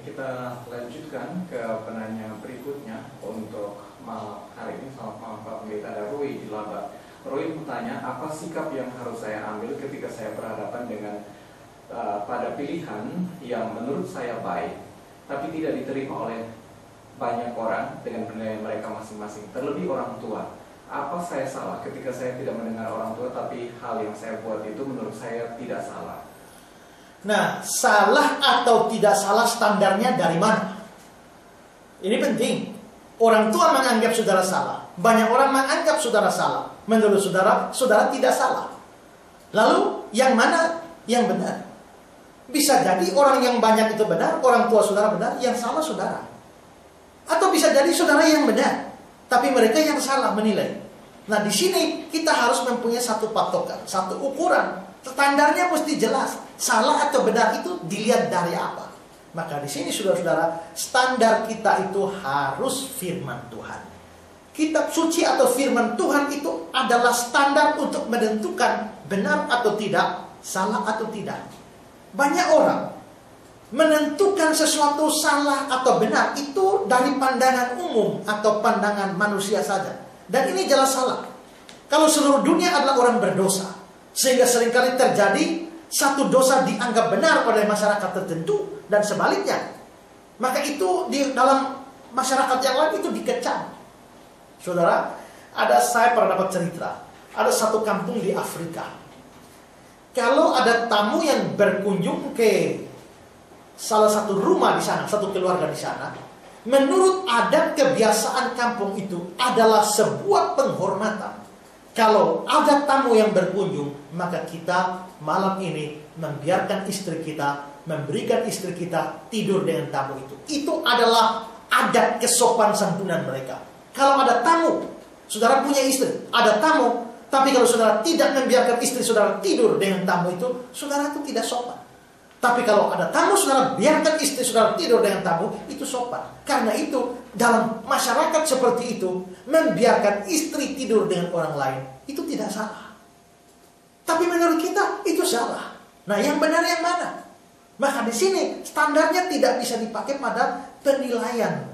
kita lanjutkan ke penanya berikutnya untuk malam hari ini. Selamat malam Pak Pendeta, ada Roy di Laba. Roy bertanya, apa sikap yang harus saya ambil ketika saya berhadapan dengan pada pilihan yang menurut saya baik, tapi tidak diterima oleh banyak orang dengan penilaian mereka masing-masing, terlebih orang tua. Apa saya salah ketika saya tidak mendengar orang tua, tapi hal yang saya buat itu menurut saya tidak salah? Nah, salah atau tidak salah standarnya dari mana? Ini penting. Orang tua menganggap saudara salah. Banyak orang menganggap saudara salah. Menurut saudara, saudara tidak salah. Lalu, yang mana yang benar? Bisa jadi orang yang banyak itu benar, orang tua saudara benar, yang salah saudara. Atau bisa jadi saudara yang benar, tapi mereka yang salah menilai. Nah, di sini kita harus mempunyai satu patokan, satu ukuran. Standarnya mesti jelas. Salah atau benar itu dilihat dari apa. Maka di sini saudara-saudara, standar kita itu harus firman Tuhan. Kitab suci atau firman Tuhan itu adalah standar untuk menentukan benar atau tidak, salah atau tidak. Banyak orang menentukan sesuatu salah atau benar itu dari pandangan umum atau pandangan manusia saja. Dan ini jelas salah. Kalau seluruh dunia adalah orang berdosa, sehingga seringkali terjadi satu dosa dianggap benar oleh masyarakat tertentu dan sebaliknya, maka itu di dalam masyarakat yang lain itu dikecam. Saudara, saya pernah dapat cerita, ada satu kampung di Afrika. Kalau ada tamu yang berkunjung ke salah satu rumah di sana, satu keluarga di sana, menurut adat kebiasaan kampung itu adalah sebuah penghormatan. Kalau ada tamu yang berkunjung, maka kita malam ini membiarkan istri kita, memberikan istri kita tidur dengan tamu itu. Itu adalah adat kesopan santunan mereka. Kalau ada tamu, saudara punya istri, ada tamu, tapi kalau saudara tidak membiarkan istri saudara tidur dengan tamu itu, saudara itu tidak sopan. Tapi kalau ada tamu, saudara biarkan istri saudara tidur dengan tamu, itu sopan. Karena itu, dalam masyarakat seperti itu, membiarkan istri tidur dengan orang lain, itu tidak salah. Tapi menurut kita, itu salah. Nah, yang benar yang mana? Maka di sini, standarnya tidak bisa dipakai pada penilaian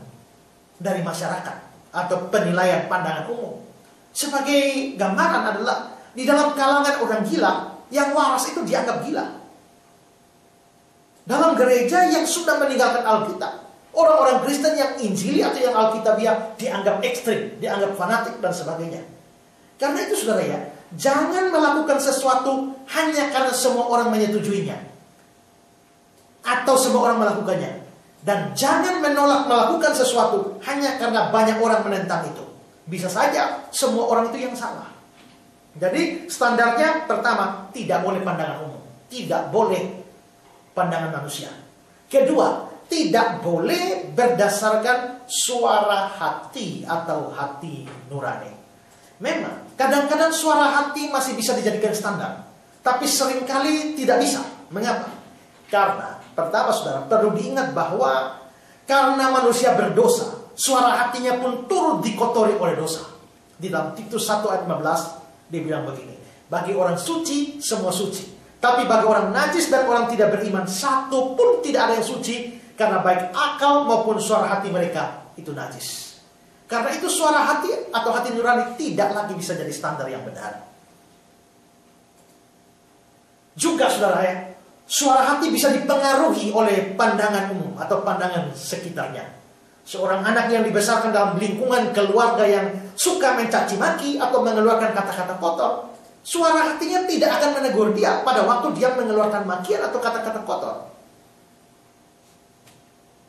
dari masyarakat, atau penilaian pandangan umum. Sebagai gambaran adalah, di dalam kalangan orang gila, yang waras itu dianggap gila. Dalam gereja yang sudah meninggalkan Alkitab, orang-orang Kristen yang Injili atau yang Alkitabiah dianggap ekstrim, dianggap fanatik dan sebagainya. Karena itu saudara ya, jangan melakukan sesuatu hanya karena semua orang menyetujuinya, atau semua orang melakukannya. Dan jangan menolak melakukan sesuatu hanya karena banyak orang menentang itu. Bisa saja semua orang itu yang salah. Jadi standarnya pertama, tidak boleh pandangan umum, tidak boleh pandangan manusia. Kedua, tidak boleh berdasarkan suara hati atau hati nurani. Memang, kadang-kadang suara hati masih bisa dijadikan standar, tapi seringkali tidak bisa. Mengapa? Karena, pertama saudara, perlu diingat bahwa karena manusia berdosa, suara hatinya pun turut dikotori oleh dosa. Di dalam Titus 1 ayat 15, dia bilang begini, bagi orang suci, semua suci. Tapi bagi orang najis dan orang tidak beriman, satu pun tidak ada yang suci, karena baik akal maupun suara hati mereka itu najis. Karena itu suara hati atau hati nurani tidak lagi bisa jadi standar yang benar. Juga saudara ya, suara hati bisa dipengaruhi oleh pandangan umum atau pandangan sekitarnya. Seorang anak yang dibesarkan dalam lingkungan keluarga yang suka mencaci maki atau mengeluarkan kata-kata kotor, suara hatinya tidak akan menegur dia pada waktu dia mengeluarkan makian atau kata-kata kotor.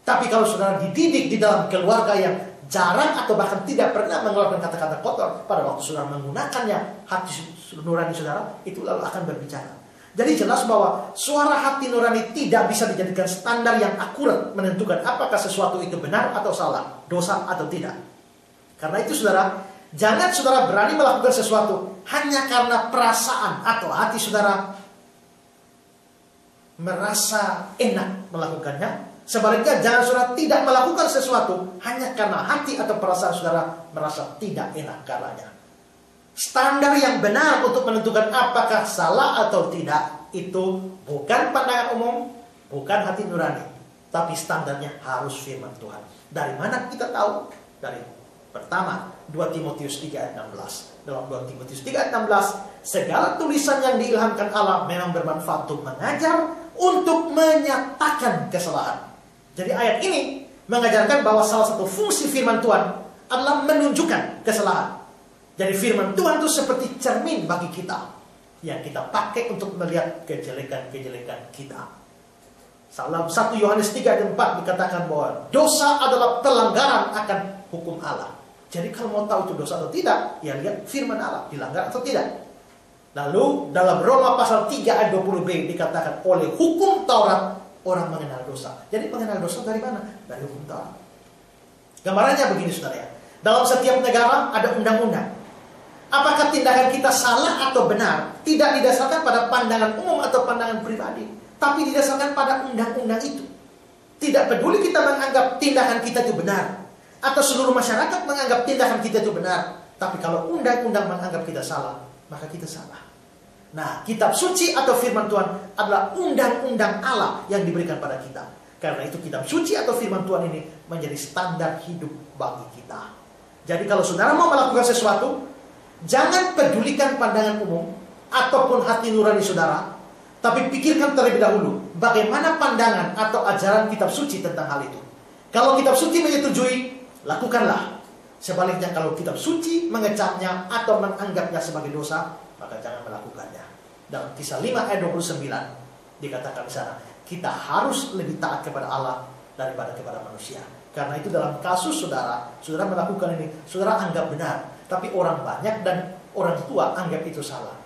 Tapi kalau saudara dididik di dalam keluarga yang jarang atau bahkan tidak pernah mengeluarkan kata-kata kotor, pada waktu saudara menggunakannya, hati nurani saudara itu lalu akan berbicara. Jadi jelas bahwa suara hati nurani tidak bisa dijadikan standar yang akurat menentukan apakah sesuatu itu benar atau salah, dosa atau tidak. Karena itu saudara, jangan saudara berani melakukan sesuatu hanya karena perasaan atau hati saudara merasa enak melakukannya. Sebaliknya jangan saudara tidak melakukan sesuatu hanya karena hati atau perasaan saudara merasa tidak enak karenanya. Standar yang benar untuk menentukan apakah salah atau tidak itu bukan pandangan umum, bukan hati nurani, tapi standarnya harus firman Tuhan. Dari mana kita tahu? Dari pertama 2 Timotius 3 ayat 16. Dalam 2 Timotius 3 ayat 16, segala tulisan yang diilhamkan Allah memang bermanfaat untuk mengajar, untuk menyatakan kesalahan. Jadi ayat ini mengajarkan bahwa salah satu fungsi firman Tuhan adalah menunjukkan kesalahan. Jadi firman Tuhan itu seperti cermin bagi kita, yang kita pakai untuk melihat kejelekan-kejelekan kita. Dalam 1 Yohanes 3 ayat 4 dikatakan bahwa dosa adalah pelanggaran akan hukum Allah. Jadi kalau mau tahu itu dosa atau tidak, ya lihat firman Allah, dilanggar atau tidak. Lalu dalam Roma pasal 3 ayat 20b dikatakan oleh hukum Taurat orang mengenal dosa. Jadi mengenal dosa dari mana? Dari hukum Taurat. Gambarannya begini saudara ya. Dalam setiap negara ada undang-undang. Apakah tindakan kita salah atau benar tidak didasarkan pada pandangan umum atau pandangan pribadi, tapi didasarkan pada undang-undang itu. Tidak peduli kita menganggap tindakan kita itu benar, atau seluruh masyarakat menganggap tindakan kita itu benar, tapi kalau undang-undang menganggap kita salah, maka kita salah. Nah, kitab suci atau firman Tuhan adalah undang-undang Allah yang diberikan pada kita. Karena itu kitab suci atau firman Tuhan ini menjadi standar hidup bagi kita. Jadi kalau saudara mau melakukan sesuatu, jangan pedulikan pandangan umum ataupun hati nurani saudara, tapi pikirkan terlebih dahulu bagaimana pandangan atau ajaran kitab suci tentang hal itu. Kalau kitab suci menyetujui, lakukanlah. Sebaliknya kalau kitab suci mengecapnya atau menganggapnya sebagai dosa, maka jangan melakukannya. Dalam Kisah 5 ayat 29 dikatakan di sana, kita harus lebih taat kepada Allah daripada kepada manusia. Karena itu dalam kasus saudara melakukan ini, saudara anggap benar, tapi orang banyak dan orang tua anggap itu salah.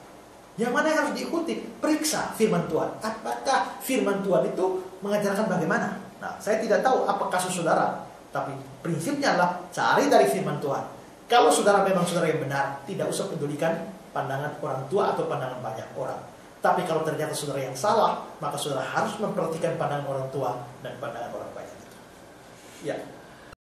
Yang mana yang harus diikuti? Periksa firman Tuhan. Apakah firman Tuhan itu mengajarkan bagaimana? Nah, saya tidak tahu apa kasus saudara, tapi prinsipnya adalah cari dari firman Tuhan. Kalau saudara memang saudara yang benar, tidak usah pedulikan pandangan orang tua atau pandangan banyak orang. Tapi kalau ternyata saudara yang salah, maka saudara harus memperhatikan pandangan orang tua dan pandangan orang banyak itu. Ya.